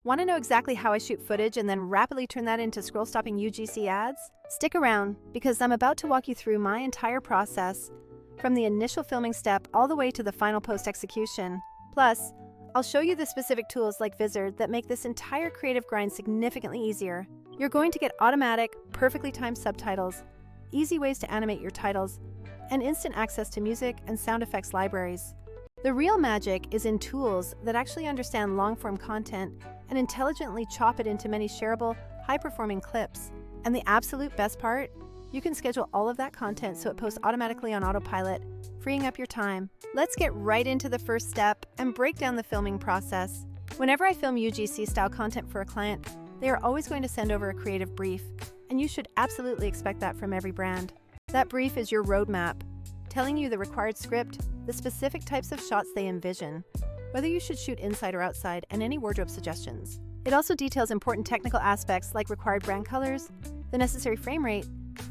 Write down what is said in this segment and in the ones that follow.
Want to know exactly how I shoot footage and then rapidly turn that into scroll-stopping UGC ads? Stick around, because I'm about to walk you through my entire process, from the initial filming step all the way to the final post-execution. Plus, I'll show you the specific tools like Vizard that make this entire creative grind significantly easier. You're going to get automatic, perfectly timed subtitles, easy ways to animate your titles, and instant access to music and sound effects libraries. The real magic is in tools that actually understand long-form content and intelligently chop it into many shareable, high-performing clips. And the absolute best part? You can schedule all of that content so it posts automatically on autopilot, freeing up your time. Let's get right into the first step and break down the filming process. Whenever I film UGC-style content for a client, they are always going to send over a creative brief, and you should absolutely expect that from every brand. That brief is your roadmap, telling you the required script, the specific types of shots they envision, whether you should shoot inside or outside, and any wardrobe suggestions. It also details important technical aspects like required brand colors, the necessary frame rate,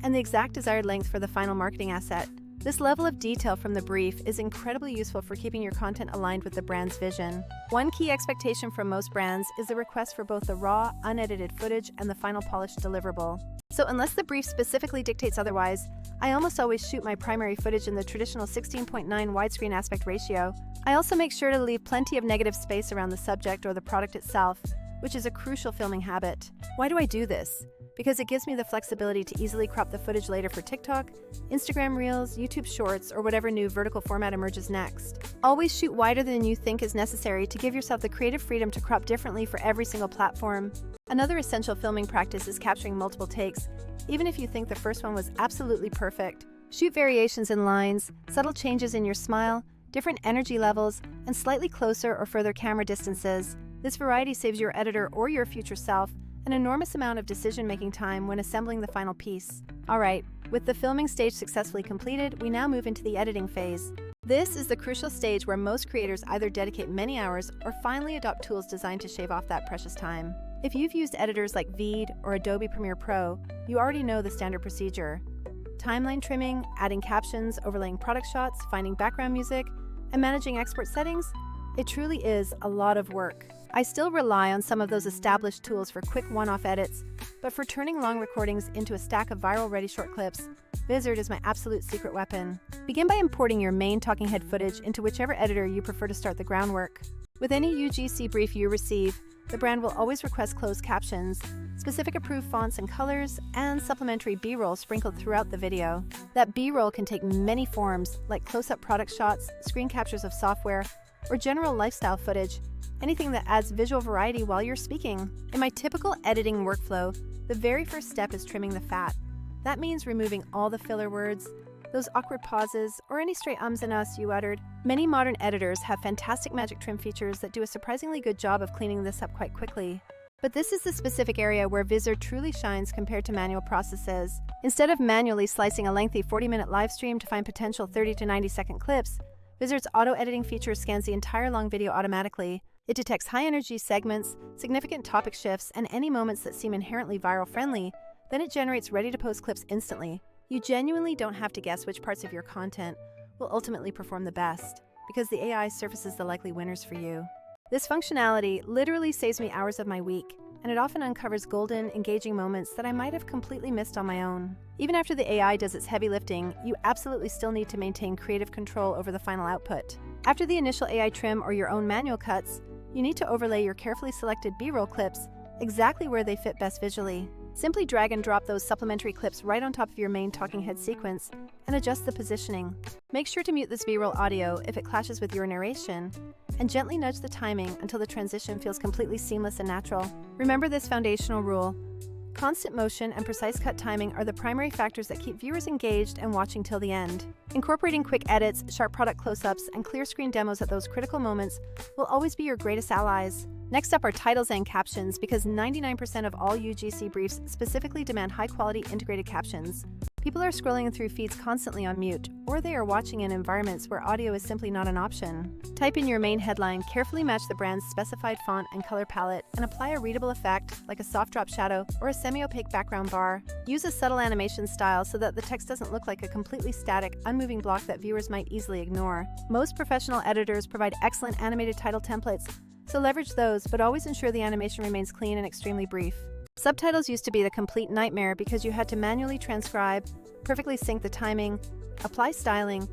and the exact desired length for the final marketing asset. This level of detail from the brief is incredibly useful for keeping your content aligned with the brand's vision. One key expectation from most brands is the request for both the raw, unedited footage and the final polished deliverable. So unless the brief specifically dictates otherwise, I almost always shoot my primary footage in the traditional 16:9 widescreen aspect ratio. I also make sure to leave plenty of negative space around the subject or the product itself, which is a crucial filming habit. Why do I do this? Because it gives me the flexibility to easily crop the footage later for TikTok, Instagram Reels, YouTube Shorts, or whatever new vertical format emerges next. Always shoot wider than you think is necessary to give yourself the creative freedom to crop differently for every single platform. Another essential filming practice is capturing multiple takes, even if you think the first one was absolutely perfect. Shoot variations in lines, subtle changes in your smile, different energy levels, and slightly closer or further camera distances. This variety saves your editor or your future self an enormous amount of decision-making time when assembling the final piece. Alright, with the filming stage successfully completed, we now move into the editing phase. This is the crucial stage where most creators either dedicate many hours or finally adopt tools designed to shave off that precious time. If you've used editors like VEED or Adobe Premiere Pro, you already know the standard procedure. Timeline trimming, adding captions, overlaying product shots, finding background music, and managing export settings. It truly is a lot of work. I still rely on some of those established tools for quick one-off edits, but for turning long recordings into a stack of viral-ready short clips, Vizard is my absolute secret weapon. Begin by importing your main talking head footage into whichever editor you prefer to start the groundwork. With any UGC brief you receive, the brand will always request closed captions, specific approved fonts and colors, and supplementary B-roll sprinkled throughout the video. That B-roll can take many forms, like close-up product shots, screen captures of software, or general lifestyle footage, anything that adds visual variety while you're speaking. In my typical editing workflow, the very first step is trimming the fat. That means removing all the filler words, those awkward pauses, or any stray ums and uhs you uttered. Many modern editors have fantastic magic trim features that do a surprisingly good job of cleaning this up quite quickly. But this is the specific area where Vizard truly shines compared to manual processes. Instead of manually slicing a lengthy 40-minute live stream to find potential 30 to 90-second clips, Vizard's auto-editing feature scans the entire long video automatically. It detects high-energy segments, significant topic shifts, and any moments that seem inherently viral-friendly. Then it generates ready-to-post clips instantly. You genuinely don't have to guess which parts of your content will ultimately perform the best, because the AI surfaces the likely winners for you. This functionality literally saves me hours of my week, and it often uncovers golden, engaging moments that I might have completely missed on my own. Even after the AI does its heavy lifting, you absolutely still need to maintain creative control over the final output. After the initial AI trim or your own manual cuts, you need to overlay your carefully selected B-roll clips exactly where they fit best visually. Simply drag and drop those supplementary clips right on top of your main talking head sequence and adjust the positioning. Make sure to mute this B-roll audio if it clashes with your narration, and gently nudge the timing until the transition feels completely seamless and natural. Remember this foundational rule: constant motion and precise cut timing are the primary factors that keep viewers engaged and watching till the end. Incorporating quick edits, sharp product close-ups, and clear screen demos at those critical moments will always be your greatest allies. Next up are titles and captions, because 99% of all UGC briefs specifically demand high-quality integrated captions. People are scrolling through feeds constantly on mute, or they are watching in environments where audio is simply not an option. Type in your main headline, carefully match the brand's specified font and color palette, and apply a readable effect, like a soft drop shadow or a semi-opaque background bar. Use a subtle animation style so that the text doesn't look like a completely static, unmoving block that viewers might easily ignore. Most professional editors provide excellent animated title templates, So leverage those, but always ensure the animation remains clean and extremely brief. Subtitles used to be the complete nightmare because you had to manually transcribe, perfectly sync the timing, apply styling,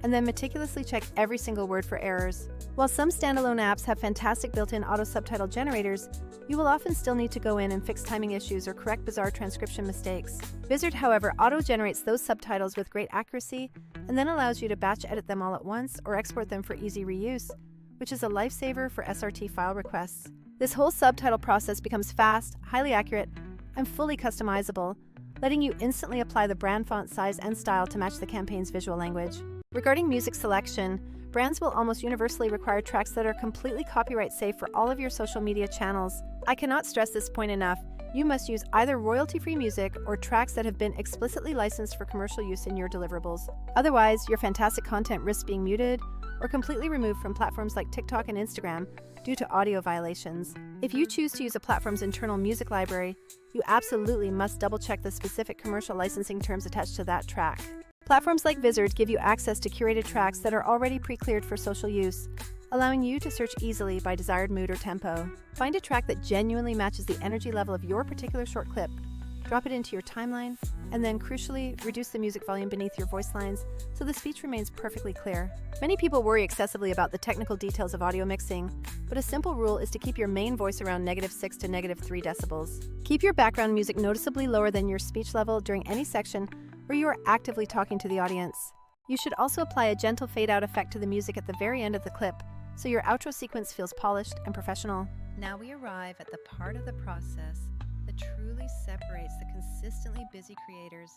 and then meticulously check every single word for errors. While some standalone apps have fantastic built-in auto-subtitle generators, you will often still need to go in and fix timing issues or correct bizarre transcription mistakes. Vizard, however, auto-generates those subtitles with great accuracy and then allows you to batch edit them all at once or export them for easy reuse, which is a lifesaver for SRT file requests. This whole subtitle process becomes fast, highly accurate, and fully customizable, letting you instantly apply the brand font size and style to match the campaign's visual language. Regarding music selection, brands will almost universally require tracks that are completely copyright safe for all of your social media channels. I cannot stress this point enough. You must use either royalty-free music or tracks that have been explicitly licensed for commercial use in your deliverables. Otherwise, your fantastic content risks being muted or completely removed from platforms like TikTok and Instagram due to audio violations. If you choose to use a platform's internal music library, you absolutely must double-check the specific commercial licensing terms attached to that track. Platforms like Vizard give you access to curated tracks that are already pre-cleared for social use, allowing you to search easily by desired mood or tempo. Find a track that genuinely matches the energy level of your particular short clip, drop it into your timeline, and then, crucially, reduce the music volume beneath your voice lines so the speech remains perfectly clear. Many people worry excessively about the technical details of audio mixing, but a simple rule is to keep your main voice around -6 to -3 decibels. Keep your background music noticeably lower than your speech level during any section where you are actively talking to the audience. You should also apply a gentle fade-out effect to the music at the very end of the clip, so your outro sequence feels polished and professional. Now we arrive at the part of the process that truly separates the consistently busy creators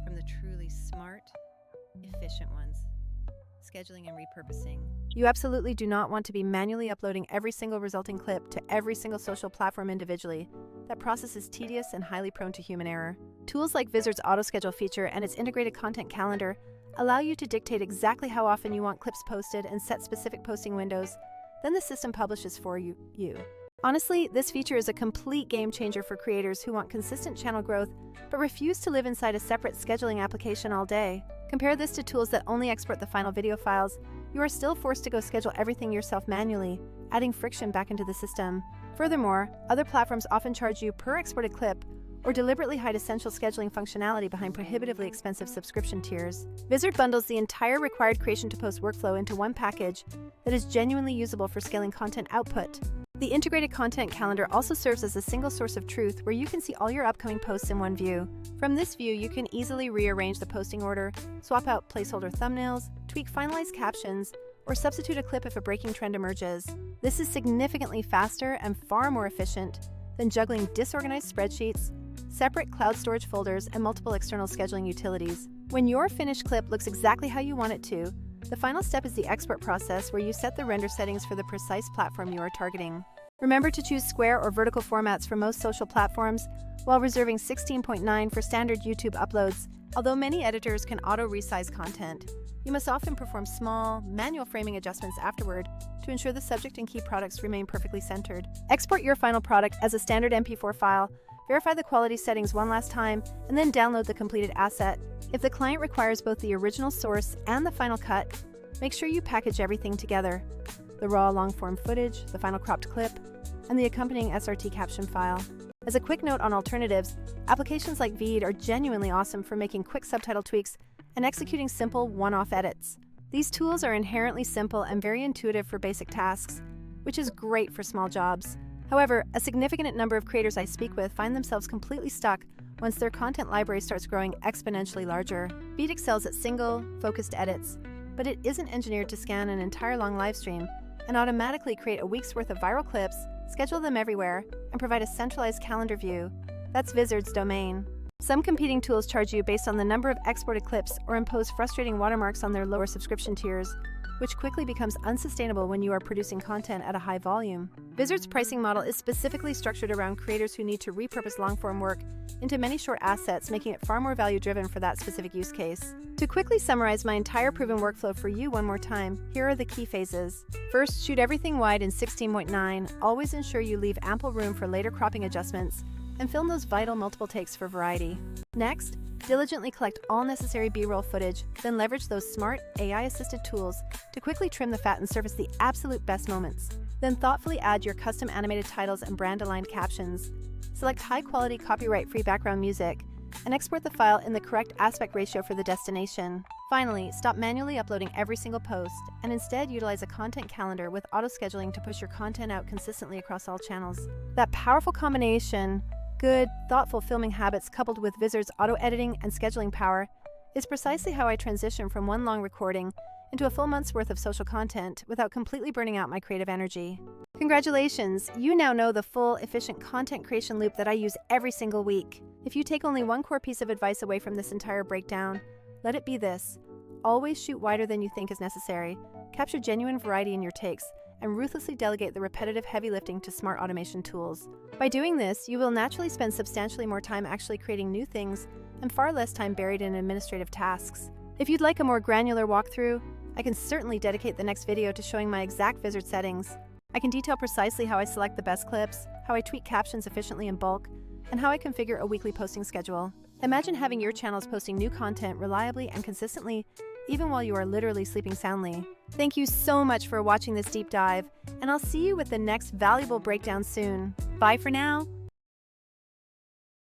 from the truly smart, efficient ones: scheduling and repurposing. You absolutely do not want to be manually uploading every single resulting clip to every single social platform individually. That process is tedious and highly prone to human error. Tools like Vizard's auto-schedule feature and its integrated content calendar allow you to dictate exactly how often you want clips posted and set specific posting windows. Then the system publishes for you. Honestly, this feature is a complete game changer for creators who want consistent channel growth but refuse to live inside a separate scheduling application all day. Compare this to tools that only export the final video files. You are still forced to go schedule everything yourself manually, adding friction back into the system. Furthermore, other platforms often charge you per exported clip or deliberately hide essential scheduling functionality behind prohibitively expensive subscription tiers. Vizard bundles the entire required creation-to-post workflow into one package that is genuinely usable for scaling content output. The integrated content calendar also serves as a single source of truth where you can see all your upcoming posts in one view. From this view, you can easily rearrange the posting order, swap out placeholder thumbnails, tweak finalized captions, or substitute a clip if a breaking trend emerges. This is significantly faster and far more efficient than juggling disorganized spreadsheets, separate cloud storage folders, and multiple external scheduling utilities. When your finished clip looks exactly how you want it to, the final step is the export process, where you set the render settings for the precise platform you are targeting. Remember to choose square or vertical formats for most social platforms, while reserving 16:9 for standard YouTube uploads. Although many editors can auto-resize content, you must often perform small, manual framing adjustments afterward to ensure the subject and key products remain perfectly centered. Export your final product as a standard MP4 file, verify the quality settings one last time, and then download the completed asset. If the client requires both the original source and the final cut, make sure you package everything together: the raw long-form footage, the final cropped clip, and the accompanying SRT caption file. As a quick note on alternatives, applications like VEED are genuinely awesome for making quick subtitle tweaks and executing simple one-off edits. These tools are inherently simple and very intuitive for basic tasks, which is great for small jobs. However, a significant number of creators I speak with find themselves completely stuck once their content library starts growing exponentially larger. VEED excels at single, focused edits, but it isn't engineered to scan an entire long live stream and automatically create a week's worth of viral clips, schedule them everywhere, and provide a centralized calendar view. That's Vizard's domain. Some competing tools charge you based on the number of exported clips or impose frustrating watermarks on their lower subscription tiers, which quickly becomes unsustainable when you are producing content at a high volume. Vizard's pricing model is specifically structured around creators who need to repurpose long-form work into many short assets, making it far more value-driven for that specific use case. To quickly summarize my entire proven workflow for you one more time, here are the key phases. First, shoot everything wide in 16:9. Always ensure you leave ample room for later cropping adjustments, and film those vital multiple takes for variety. Next, diligently collect all necessary B-roll footage, then leverage those smart, AI-assisted tools to quickly trim the fat and surface the absolute best moments. Then thoughtfully add your custom animated titles and brand-aligned captions. Select high-quality copyright-free background music and export the file in the correct aspect ratio for the destination. Finally, stop manually uploading every single post and instead utilize a content calendar with auto-scheduling to push your content out consistently across all channels. That powerful combination, good, thoughtful filming habits coupled with Vizard's auto-editing and scheduling power, is precisely how I transition from one long recording into a full month's worth of social content without completely burning out my creative energy. Congratulations! You now know the full, efficient content creation loop that I use every single week. If you take only one core piece of advice away from this entire breakdown, let it be this: always shoot wider than you think is necessary, capture genuine variety in your takes, and ruthlessly delegate the repetitive heavy lifting to smart automation tools. By doing this, you will naturally spend substantially more time actually creating new things and far less time buried in administrative tasks. If you'd like a more granular walkthrough, I can certainly dedicate the next video to showing my exact Vizard settings. I can detail precisely how I select the best clips, how I tweak captions efficiently in bulk, and how I configure a weekly posting schedule. Imagine having your channels posting new content reliably and consistently, even while you are literally sleeping soundly. Thank you so much for watching this deep dive, and I'll see you with the next valuable breakdown soon. Bye for now!